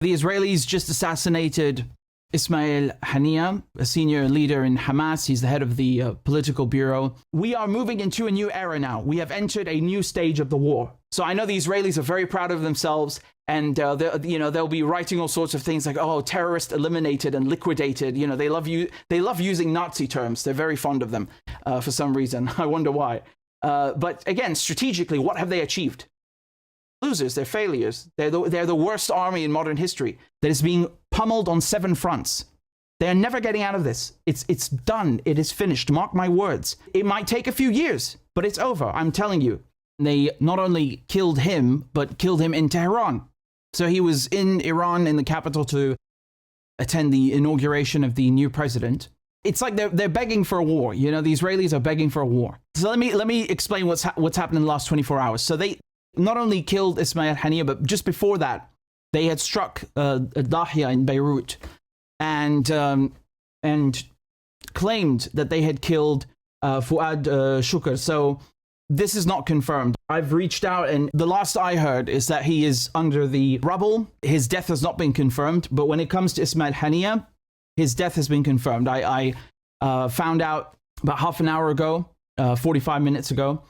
The Israelis just assassinated Ismail Haniyeh, a senior leader in Hamas. He's the head of the political bureau. We are moving into a new era now. We have entered a new stage of the war. So I know the Israelis are very proud of themselves, and they'll be writing all sorts of things like, "Oh, terrorist eliminated and liquidated." You know, they love using Nazi terms. They're very fond of them for some reason. I wonder why. But again, strategically, what have they achieved? Losers. They're failures. They're the worst army in modern history that is being pummeled on 7 fronts. They're never getting out of this. It's done. It is finished. Mark my words. It might take a few years, but it's over. I'm telling you. They not only killed him, but killed him in Tehran. So he was in Iran, in the capital, to attend the inauguration of the new president. It's like they're begging for a war. You know, the Israelis are begging for a war. So let me explain what's happened in the last 24 hours. So they not only killed Ismail Haniyeh, but just before that, they had struck Dahia in Beirut and claimed that they had killed Fuad Shukr. So this is not confirmed. I've reached out, and the last I heard is that he is under the rubble. His death has not been confirmed, but when it comes to Ismail Haniyeh, his death has been confirmed. I found out about half an hour ago, 45 minutes ago.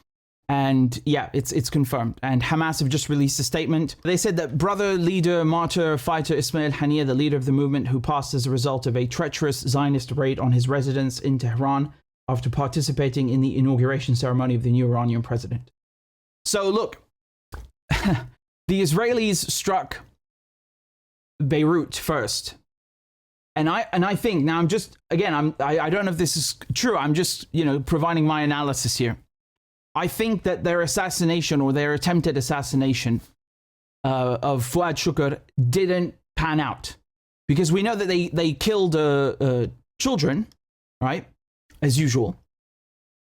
And yeah, it's confirmed. And Hamas have just released a statement. They said that brother, leader, martyr, fighter Ismail Haniyeh, the leader of the movement who passed as a result of a treacherous Zionist raid on his residence in Tehran after participating in the inauguration ceremony of the new Iranian president. So look, the Israelis struck Beirut first. And I think, now I'm just, again, I don't know if this is true. I'm just, providing my analysis here. I think that their assassination, or their attempted assassination of Fuad Shukr, didn't pan out. Because we know that they killed children, right? As usual.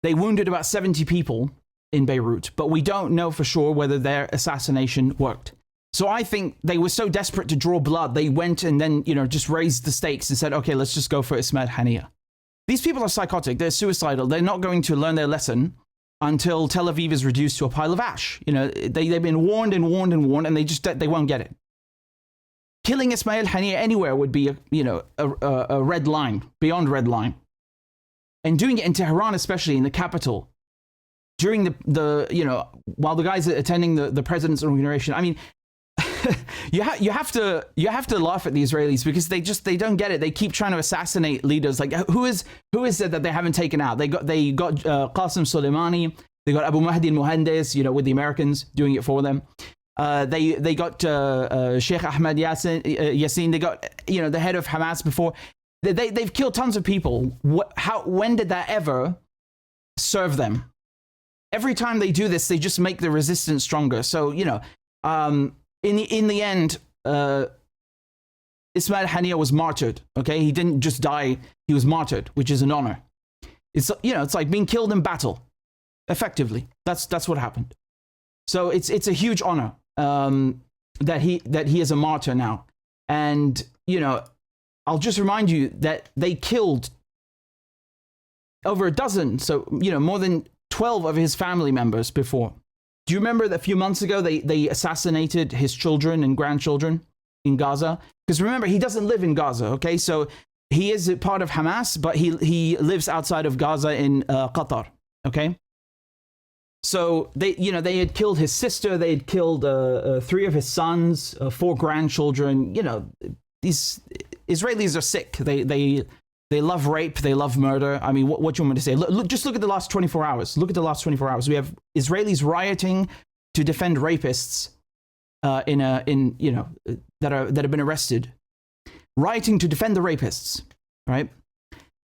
They wounded about 70 people in Beirut, but we don't know for sure whether their assassination worked. So I think they were so desperate to draw blood, they went and then, just raised the stakes and said, okay, let's just go for Ismail Haniyeh. These people are psychotic. They're suicidal. They're not going to learn their lesson until Tel Aviv is reduced to a pile of ash. They've been warned and warned and warned, and they won't get it. Killing Ismail Haniyeh anywhere would be a red line, beyond red line. And doing it in Tehran, especially in the capital, during the while the guys are attending the president's inauguration. I mean, you have to laugh at the Israelis, because they don't get it. They keep trying to assassinate leaders. Like who is it that they haven't taken out? They got Qasem Soleimani. They got Abu Mahdi al-Muhandis, with the Americans doing it for them. They got Sheikh Ahmed Yassin. They got the head of Hamas before. They've killed tons of people. When did that ever serve them? Every time they do this, they just make the resistance stronger. So in the end, Ismail Haniyeh was martyred. Okay, he didn't just die; he was martyred, which is an honor. It's like being killed in battle. Effectively, that's what happened. So it's a huge honor that he is a martyr now. And I'll just remind you that they killed over a dozen, so more than 12 of his family members before. Do you remember that a few months ago they assassinated his children and grandchildren in Gaza? Because remember, he doesn't live in Gaza, okay? So he is a part of Hamas, but he lives outside of Gaza in Qatar, okay? So they had killed his sister, they had killed 3 of his sons, 4 grandchildren. These Israelis are sick. They love rape. They love murder. I mean, what do you want me to say? Just look at the last 24 hours. Look at the last 24 hours. We have Israelis rioting to defend rapists that have been arrested, rioting to defend the rapists, right?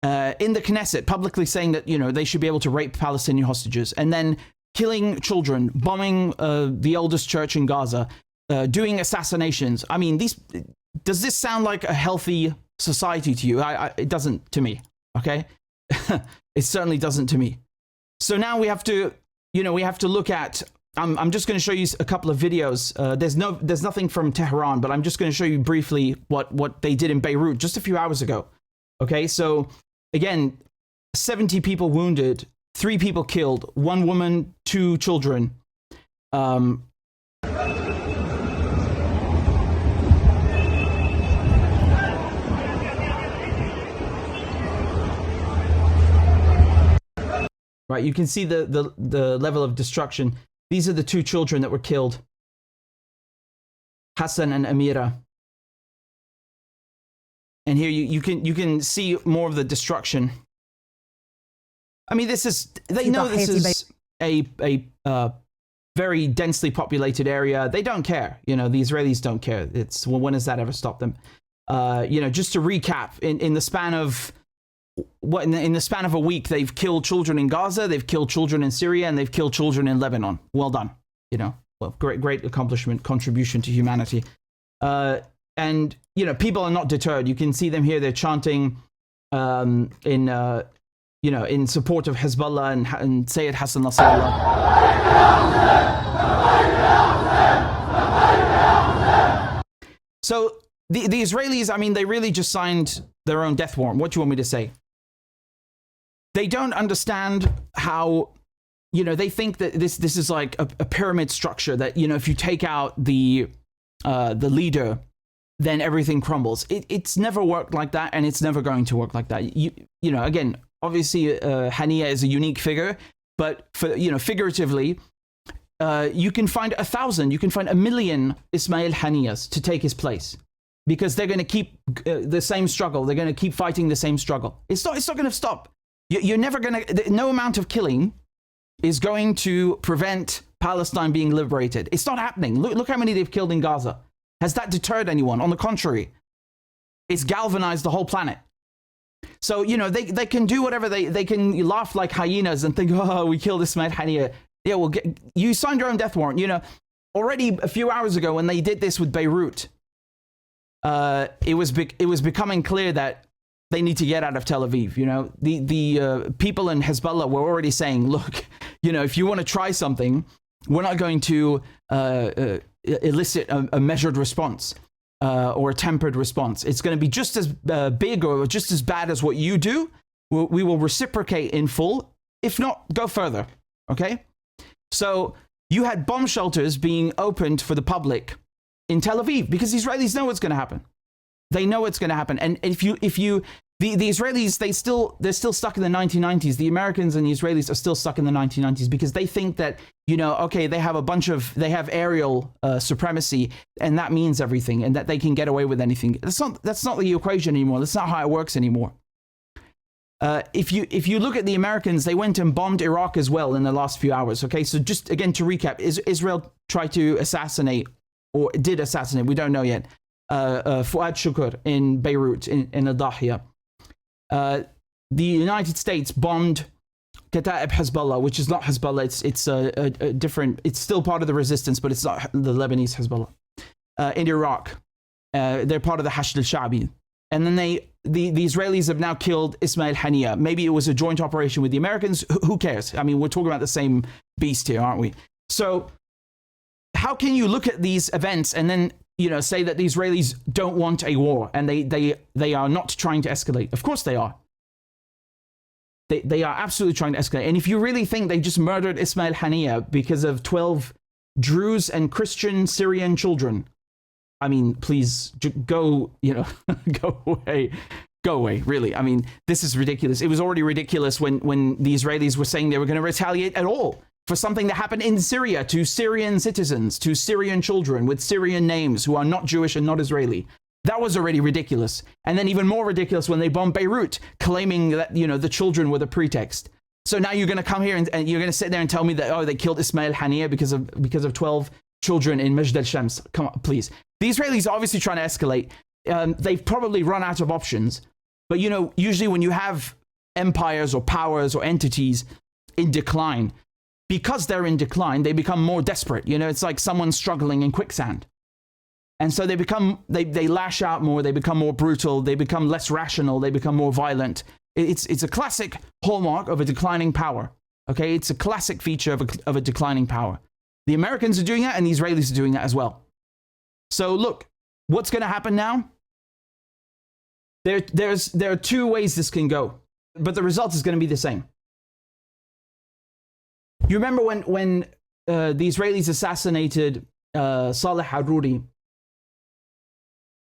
In the Knesset, publicly saying that they should be able to rape Palestinian hostages, and then killing children, bombing the oldest church in Gaza, doing assassinations. I mean, does this sound like a healthy society to you? It doesn't to me, okay? It certainly doesn't to me. So now we have to look at, I'm just going to show you a couple of videos. There's nothing from Tehran, but I'm just going to show you briefly what they did in Beirut just a few hours ago. Okay, so again, 70 people wounded, 3 people killed, 1 woman, 2 children. right? You can see the level of destruction. These are the two children that were killed, Hassan and Amira. And here you can see more of the destruction. I mean, they know this is a very densely populated area. They don't care. The Israelis don't care. When has that ever stopped them? Just to recap, in the span of in the span of a week, they've killed children in Gaza, they've killed children in Syria, and they've killed children in Lebanon. Well done. Well, great accomplishment, contribution to humanity. And people are not deterred. You can see them here. They're chanting in support of Hezbollah and Sayyid Hassan Nasrallah. So the Israelis, I mean, they really just signed their own death warrant. What do you want me to say? They don't understand how, they think that this is like a pyramid structure that, if you take out the leader, then everything crumbles. It's never worked like that, and it's never going to work like that. Again, obviously, Haniyeh is a unique figure, but figuratively, you can find 1,000, you can find 1,000,000 Ismail Haniyehs to take his place, because they're going to keep the same struggle. They're going to keep fighting the same struggle. It's not going to stop. You're never going to. No amount of killing is going to prevent Palestine being liberated. It's not happening. Look how many they've killed in Gaza. Has that deterred anyone? On the contrary, it's galvanized the whole planet. So, they can do whatever they can laugh like hyenas and think, oh, we killed Ismail Haniyeh. Yeah, well, you signed your own death warrant. Already a few hours ago when they did this with Beirut, it was becoming clear that they need to get out of Tel Aviv. The people in Hezbollah were already saying, look, if you want to try something, we're not going to elicit a measured response or a tempered response. It's going to be just as big or just as bad as what you do. We will reciprocate in full, if not go further. Okay? So you had bomb shelters being opened for the public in Tel Aviv because the Israelis know what's going to happen. They know what's going to happen. And if you the Israelis, they're still stuck in the 1990s. The Americans and the Israelis are still stuck in the 1990s because they think that, okay, they have aerial supremacy, and that means everything, and that they can get away with anything. That's not the equation anymore. That's not how it works anymore. If you look at the Americans, they went and bombed Iraq as well in the last few hours. Okay, so just again to recap, Israel tried to assassinate, or did assassinate, we don't know yet, Fuad Shukr in Beirut, in Adahia. The United States bombed Kata'ib Hezbollah, which is not Hezbollah. It's a different. It's still part of the resistance, but it's not the Lebanese Hezbollah. In Iraq, they're part of the Hashd al-Sha'bi, and then the Israelis have now killed Ismail Haniyeh. Maybe it was a joint operation with the Americans. Who cares? I mean, we're talking about the same beast here, aren't we? So, how can you look at these events and then say that the Israelis don't want a war and they are not trying to escalate? Of course they are. They are absolutely trying to escalate. And if you really think they just murdered Ismail Haniyeh because of 12 Druze and Christian Syrian children, I mean, please go, go away. Go away, really. I mean, this is ridiculous. It was already ridiculous when the Israelis were saying they were going to retaliate at all for something that happened in Syria to Syrian citizens, to Syrian children with Syrian names who are not Jewish and not Israeli. That was already ridiculous. And then even more ridiculous when they bombed Beirut, claiming that, the children were the pretext. So now you're going to come here and you're going to sit there and tell me that, oh, they killed Ismail Haniyeh because of 12 children in Majd al-Shams. Come on, please. The Israelis are obviously trying to escalate. They've probably run out of options. But, usually when you have empires or powers or entities in decline, because they're in decline, they become more desperate. It's like someone struggling in quicksand. And so they lash out more, they become more brutal, they become less rational, they become more violent. It's a classic hallmark of a declining power. Okay, it's a classic feature of a declining power. The Americans are doing that, and the Israelis are doing that as well. So look, what's going to happen now? There are two ways this can go, but the result is going to be the same. You remember when the Israelis assassinated Saleh Haruri?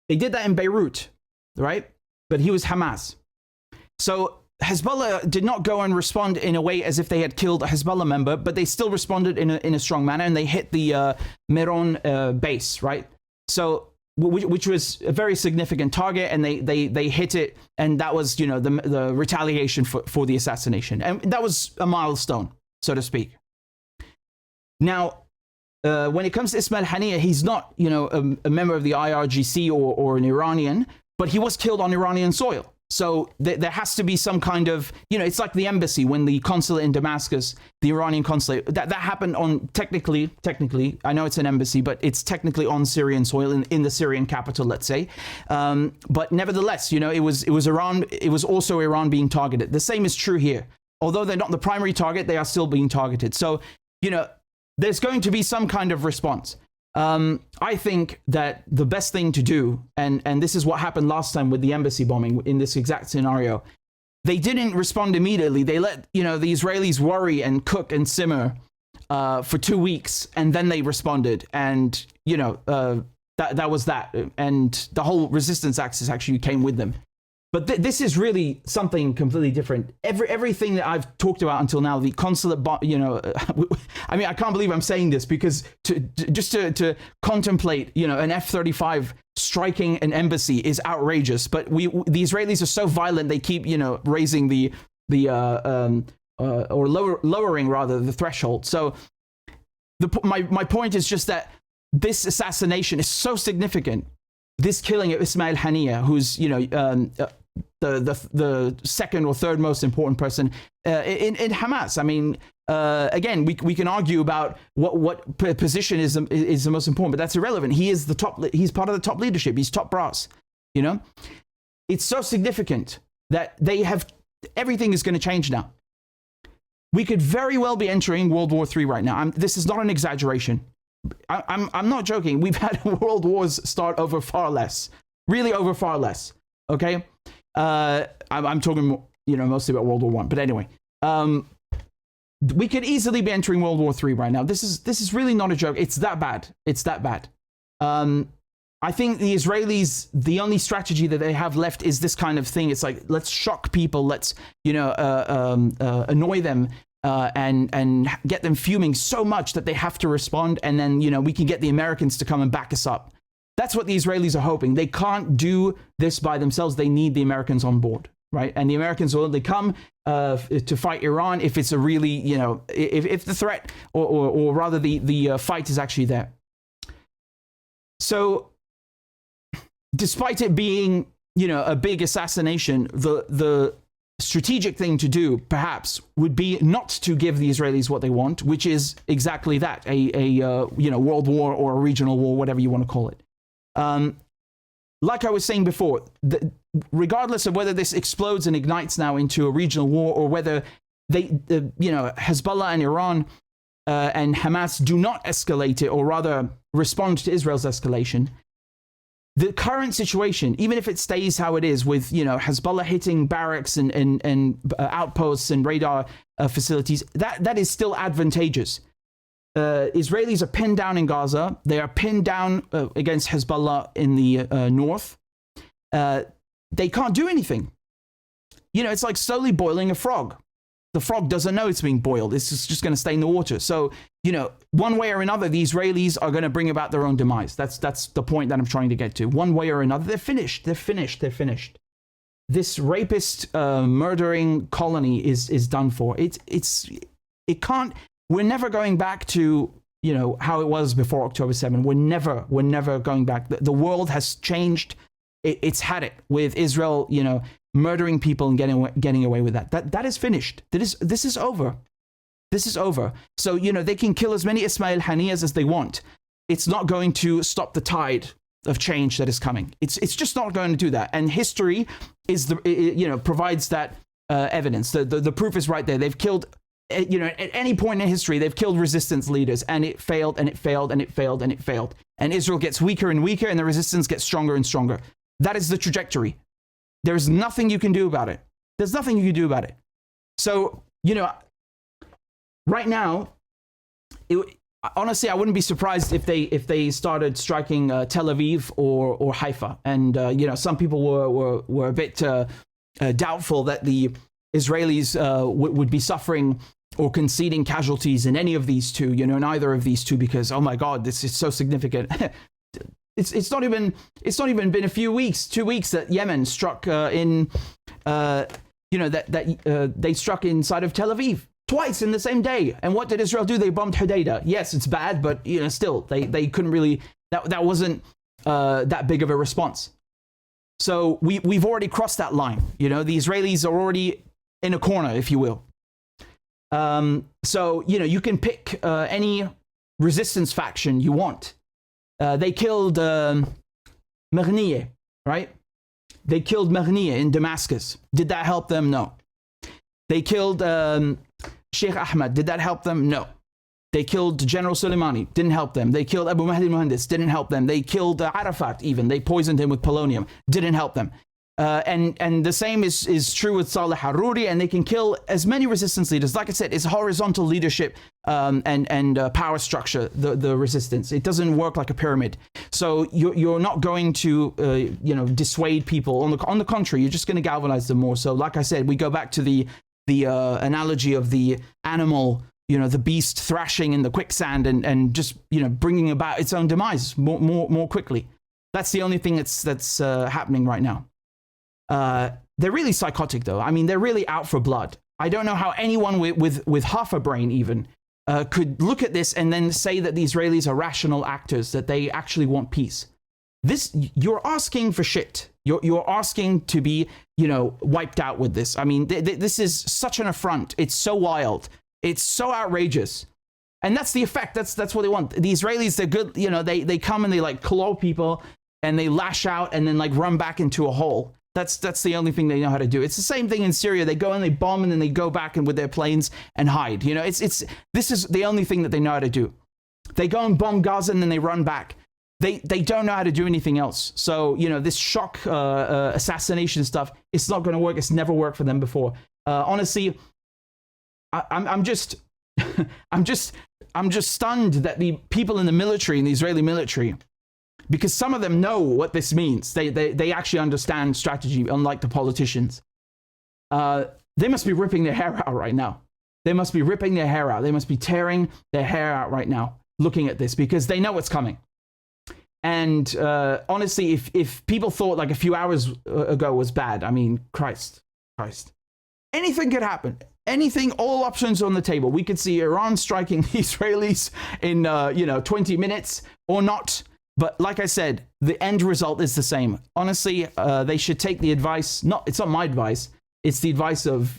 They did that in Beirut, right? But he was Hamas. So Hezbollah did not go and respond in a way as if they had killed a Hezbollah member, but they still responded in a strong manner, and they hit the Meron base, right? So, which was a very significant target, and they hit it, and that was, you know, the retaliation for the assassination, and that was a milestone, so to speak. Now, when it comes to Ismail Haniyeh, he's not, you know, a member of the IRGC or an Iranian, but he was killed on Iranian soil. So there has to be some kind of, you know, it's like the embassy when the consulate in Damascus, the Iranian consulate, that happened on technically, I know it's an embassy, but it's technically on Syrian soil in the Syrian capital, let's say. But nevertheless, you know, it was Iran, it was also Iran being targeted. The same is true here. Although they're not the primary target, they are still being targeted. So, you know, there's going to be some kind of response. I think that the best thing to do, and this is what happened last time with the embassy bombing in this exact scenario, they didn't respond immediately. They let, you know, the Israelis worry and cook and simmer for 2 weeks, and then they responded. And, you know, that was that. And the whole resistance axis actually came with them. But this is really something completely different. Everything that I've talked about until now, the consulate, you know, I mean, I can't believe I'm saying this, because just to contemplate, you know, an F-35 striking an embassy is outrageous. But the Israelis are so violent, they keep, you know, raising or lowering rather the threshold. So my point is just that this assassination is so significant. This killing of Ismail Haniyeh, who's, you know, the second or third most important person in Hamas. I mean, again, we can argue about what position is the most important, but that's irrelevant. He is the top. He's part of the top leadership. He's top brass. You know, it's so significant that everything is going to change now. We could very well be entering World War III right now. This is not an exaggeration. I'm not joking. We've had world wars start over far less, really over far less. Okay, I'm talking, you know, mostly about World War I. But anyway, we could easily be entering World War III right now. This is really not a joke. It's that bad. It's that bad. I think the Israelis, the only strategy that they have left is this kind of thing. It's like, let's shock people. Let's, you know, annoy them. And get them fuming so much that they have to respond, and then, you know, we can get the Americans to come and back us up. That's what the Israelis are hoping. They can't do this by themselves. They need the Americans on board, right? And the Americans will only come to fight Iran if it's a really, you know, if the threat or rather the fight is actually there. So, despite it being, you know, a big assassination, the strategic thing to do, perhaps, would be not to give the Israelis what they want, which is exactly that, a you know, world war or a regional war, whatever you want to call it. Like I was saying before, regardless of whether this explodes and ignites now into a regional war, or whether they, you know, Hezbollah and Iran and Hamas do not escalate it, or rather respond to Israel's escalation, the current situation, even if it stays how it is, with, you know, Hezbollah hitting barracks and outposts and radar facilities, that is still advantageous. Israelis are pinned down in Gaza. They are pinned down against Hezbollah in the north. They can't do anything. You know, it's like slowly boiling a frog. The frog doesn't know it's being boiled. It's just going to stay in the water. So, you know, one way or another, the Israelis are going to bring about their own demise. That's the point that I'm trying to get to. One way or another, they're finished. They're finished. They're finished. This rapist, murdering colony is done for. It can't. We're never going back to, you know, how it was before October 7. We're never going back. The world has changed. It's had it with Israel, you know, murdering people and getting away with that. That is finished. This is over. This is over. So, you know, they can kill as many Ismail Haniyehs as they want. It's not going to stop the tide of change that is coming. It's just not going to do that. And history provides that evidence. The proof is right there. They've killed, you know, at any point in history, they've killed resistance leaders, and it failed, and it failed, and it failed, and it failed. And Israel gets weaker and weaker, and the resistance gets stronger and stronger. That is the trajectory. There's nothing you can do about it. There's nothing you can do about it. So, you know, right now, honestly, I wouldn't be surprised if they started striking Tel Aviv or Haifa. And you know, some people were a bit doubtful that the Israelis would be suffering or conceding casualties in any of these two, you know, in either of these two, because, oh my God, this is so significant. It's not even been a few weeks, 2 weeks that Yemen struck they struck inside of Tel Aviv twice in the same day. And what did Israel do? They bombed Hodeidah. Yes, it's bad, but you know, still they couldn't really, that wasn't that big of a response. So we've already crossed that line. You know, the Israelis are already in a corner, if you will. So, you know, you can pick any resistance faction you want. They killed Haniyeh, right? They killed Haniyeh in Damascus. Did that help them? No. They killed Sheikh Ahmed. Did that help them? No. They killed General Soleimani. Didn't help them. They killed Abu Mahdi al-Muhandis. Didn't help them. They killed Arafat even. They poisoned him with polonium. Didn't help them. And the same is true with Saleh Haruri, and they can kill as many resistance leaders. Like I said, it's horizontal leadership and power structure, the resistance. It doesn't work like a pyramid. So you're not going to dissuade people. On the contrary, you're just going to galvanize them more. So like I said, we go back to the analogy of the animal, you know, the beast thrashing in the quicksand and just, you know, bringing about its own demise more quickly. That's the only thing that's happening right now. They're really psychotic, though. I mean, they're really out for blood. I don't know how anyone with half a brain even could look at this and then say that the Israelis are rational actors, that they actually want peace. You're asking for shit. You're asking to be, you know, wiped out with this. I mean, this is such an affront. It's so wild. It's so outrageous. And that's the effect. That's what they want. The Israelis, they're good. You know, they come and they like claw people and they lash out and then like run back into a hole. That's the only thing they know how to do. It's the same thing in Syria. They go and they bomb and then they go back and with their planes and hide. You know, this is the only thing that they know how to do. They go and bomb Gaza and then they run back. They don't know how to do anything else. So, you know, this shock assassination stuff, it's not going to work. It's never worked for them before. Honestly, I'm just I'm just stunned that the people in the military, in the Israeli military, because some of them know what this means. They actually understand strategy, unlike the politicians. They must be ripping their hair out right now. They must be ripping their hair out. They must be tearing their hair out right now, looking at this, because they know what's coming. And honestly, if people thought like a few hours ago was bad, I mean, Christ. Anything could happen. Anything, all options on the table. We could see Iran striking the Israelis in 20 minutes or not. But like I said, the end result is the same. Honestly, they should take the advice. It's not my advice. It's the advice of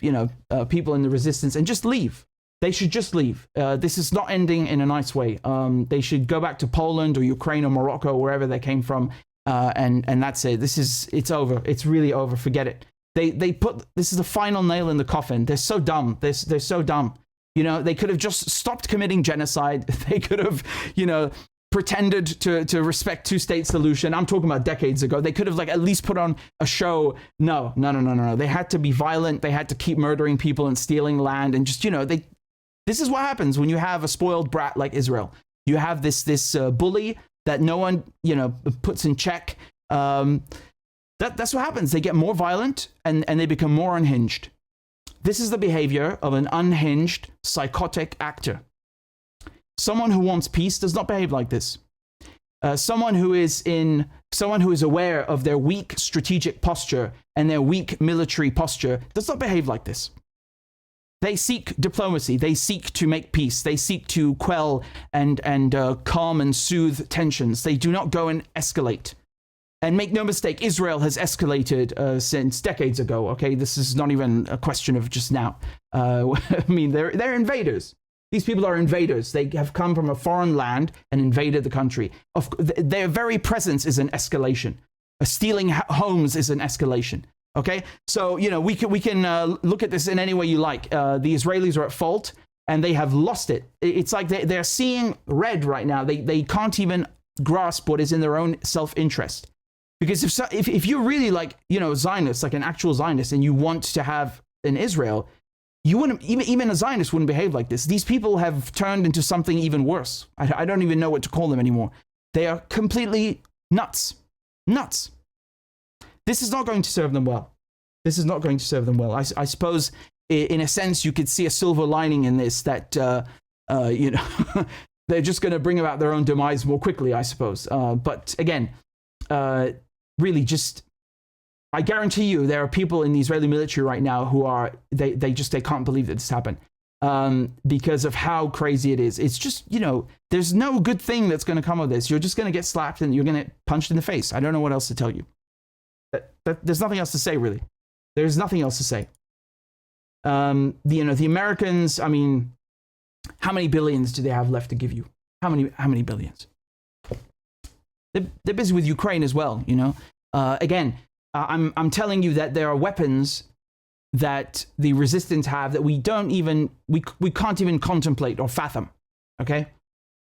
people in the resistance, and just leave. They should just leave. This is not ending in a nice way. They should go back to Poland or Ukraine or Morocco, wherever they came from, and that's it. It's over. It's really over. Forget it. This is the final nail in the coffin. They're so dumb. They're so dumb. You know, they could have just stopped committing genocide. They could have, pretended to respect two-state solution. I'm talking about decades ago. They could have at least put on a show. No. They had to be violent. They had to keep murdering people and stealing land, and just this is what happens when you have a spoiled brat like Israel. You have this bully that no one puts in check. That's what happens. They get more violent and they become more unhinged. This is the behavior of an unhinged, psychotic actor. Someone who wants peace does not behave like this. Someone who is aware of their weak strategic posture and their weak military posture does not behave like this. They seek diplomacy. They seek to make peace. They seek to quell and calm and soothe tensions. They do not go and escalate. And make no mistake, Israel has escalated since decades ago. Okay, this is not even a question of just now. I mean, they're invaders. These people are invaders. They have come from a foreign land and invaded the country. Their very presence is an escalation. Stealing homes is an escalation. Okay, so we can look at this in any way you like. The Israelis are at fault, and they have lost it. It's like they're seeing red right now. They can't even grasp what is in their own self-interest. Because if you're really Zionist, like an actual Zionist, and you want to have an Israel, you wouldn't, even a Zionist wouldn't behave like this. These people have turned into something even worse. I don't even know what to call them anymore. They are completely nuts. Nuts. This is not going to serve them well. This is not going to serve them well. I suppose in a sense, you could see a silver lining in this, that, you know, they're just going to bring about their own demise more quickly, I suppose. But again, really just, I guarantee you there are people in the Israeli military right now who are, they can't believe that this happened. Because of how crazy it is. It's just, you know, there's no good thing that's going to come of this. You're just going to get slapped and you're going to get punched in the face. I don't know what else to tell you. There's nothing else to say, really. There's nothing else to say. You know, the Americans, I mean, how many billions do they have left to give you? How many billions? They're busy with Ukraine as well, you know. Again, I'm telling you that there are weapons that the resistance have that we can't even contemplate or fathom, okay?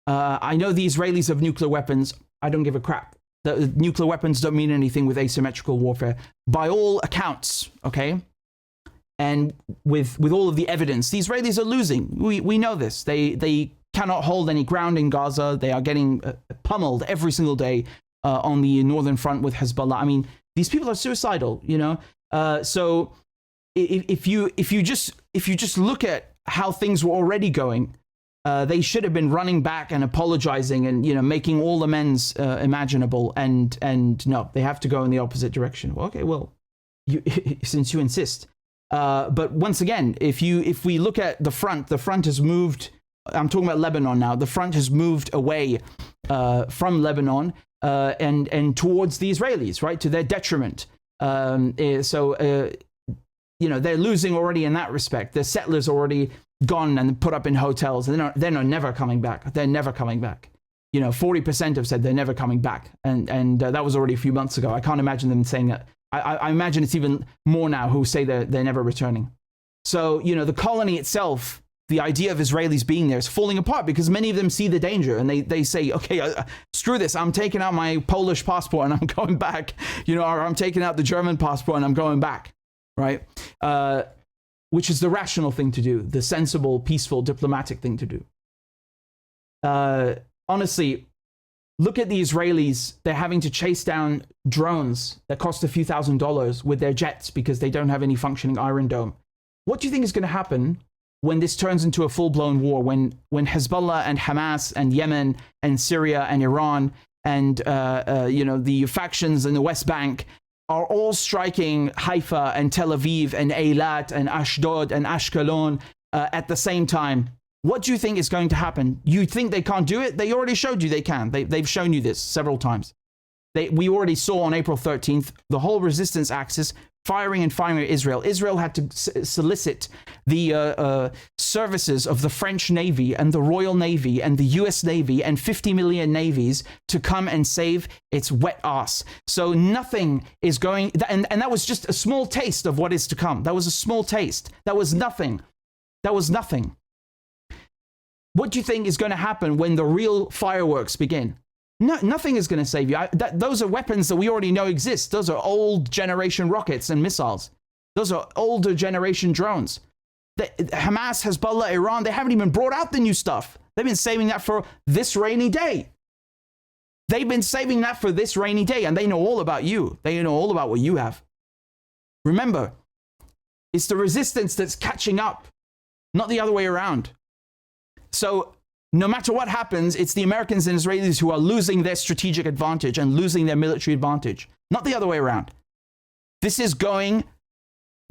I know the Israelis have nuclear weapons. I don't give a crap. The nuclear weapons don't mean anything with asymmetrical warfare. By all accounts, okay? And with all of the evidence, the Israelis are losing. We know this. They cannot hold any ground in Gaza. They are getting pummeled every single day on the northern front with Hezbollah. I mean, these people are suicidal, you know? So if you just look at how things were already going, they should have been running back and apologizing and, you know, making all amends imaginable. And no, they have to go in the opposite direction. Well, okay, well, since you insist. But once again, if we look at the front has moved. I'm talking about Lebanon now. The front has moved away from Lebanon and towards the Israelis, right, to their detriment. You know, they're losing already in that respect. The settlers already gone and put up in hotels, and they're never coming back. They're never coming back. You know, 40% have said they're never coming back, and that was already a few months ago. I can't imagine them saying that. I imagine it's even more now who say they're never returning. So, you know, the colony itself, the idea of Israelis being there is falling apart because many of them see the danger and they say, okay, screw this. I'm taking out my Polish passport and I'm going back. You know, or I'm taking out the German passport and I'm going back. Right? Which is the rational thing to do, the sensible, peaceful, diplomatic thing to do. Honestly, look at the Israelis. They're having to chase down drones that cost a few $1,000s with their jets because they don't have any functioning Iron Dome. What do you think is going to happen when this turns into a full-blown war, when Hezbollah and Hamas and Yemen and Syria and Iran and you know, the factions in the West Bank are all striking Haifa and Tel Aviv and Eilat and Ashdod and Ashkelon at the same time? What do you think is going to happen? You think they can't do it? They already showed you they can. They've shown you this several times. We already saw on April 13th, the whole resistance axis firing and firing at Israel. Israel had to solicit the services of the French Navy and the Royal Navy and the US Navy and 50 million navies to come and save its wet ass. So nothing is going, and that was just a small taste of what is to come. That was a small taste. That was nothing. That was nothing. What do you think is going to happen when the real fireworks begin? No, nothing is going to save you. Those are weapons that we already know exist. Those are old generation rockets and missiles. Those are older generation drones. Hamas, Hezbollah, Iran, they haven't even brought out the new stuff. They've been saving that for this rainy day. They've been saving that for this rainy day, and they know all about you. They know all about what you have. Remember, it's the resistance that's catching up, not the other way around. So no matter what happens, it's the Americans and Israelis who are losing their strategic advantage and losing their military advantage, not the other way around. This is going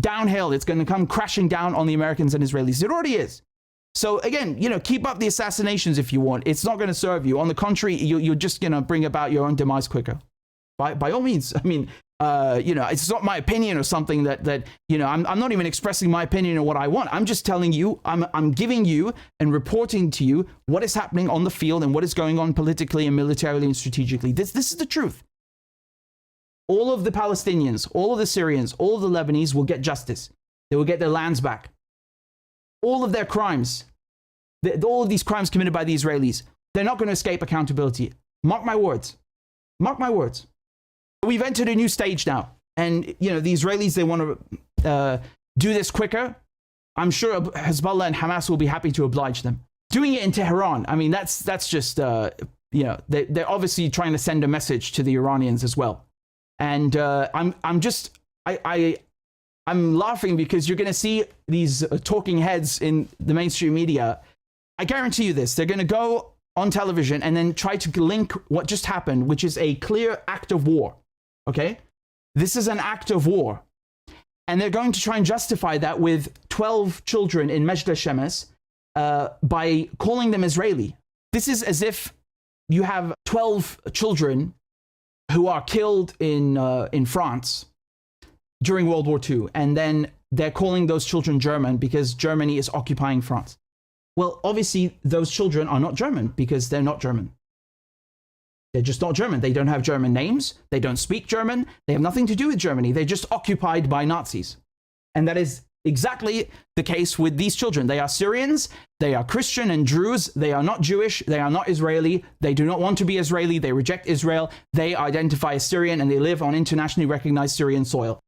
downhill. It's going to come crashing down on the Americans and Israelis. It already is. So again, you know, keep up the assassinations if you want. It's not going to serve you. On the contrary, you're just going to bring about your own demise quicker. By all means. I mean, you know, it's not my opinion or something that you know, I'm not even expressing my opinion or what I want. I'm just telling you, I'm giving you and reporting to you what is happening on the field and what is going on politically and militarily and strategically. This is the truth. All of the Palestinians, all of the Syrians, all of the Lebanese will get justice. They will get their lands back. All of their crimes, all of these crimes committed by the Israelis, they're not going to escape accountability. Mark my words. Mark my words. We've entered a new stage now. And, you know, the Israelis, they want to do this quicker. I'm sure Hezbollah and Hamas will be happy to oblige them. Doing it in Tehran, I mean, that's just, you know, they're obviously trying to send a message to the Iranians as well. And I I'm laughing because you're going to see these talking heads in the mainstream media. I guarantee you this. They're going to go on television and then try to link what just happened, which is a clear act of war. Okay? This is an act of war. And they're going to try and justify that with 12 children in Majd al-Shams by calling them Israeli. This is as if you have 12 children who are killed in France during World War II, and then they're calling those children German because Germany is occupying France. Well, obviously, those children are not German because they're not German. They're just not German. They don't have German names. They don't speak German. They have nothing to do with Germany. They're just occupied by Nazis. And that is exactly the case with these children. They are Syrians. They are Christian and Druze. They are not Jewish. They are not Israeli. They do not want to be Israeli. They reject Israel. They identify as Syrian and they live on internationally recognized Syrian soil.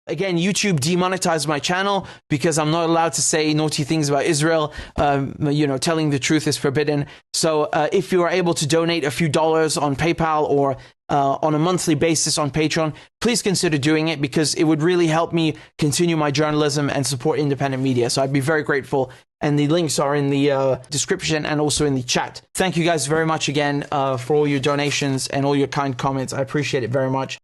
Again, YouTube demonetized my channel because I'm not allowed to say naughty things about Israel. Telling the truth is forbidden. So if you are able to donate a few dollars on PayPal or on a monthly basis on Patreon, please consider doing it because it would really help me continue my journalism and support independent media. So I'd be very grateful. And the links are in the description and also in the chat. Thank you guys very much again for all your donations and all your kind comments. I appreciate it very much.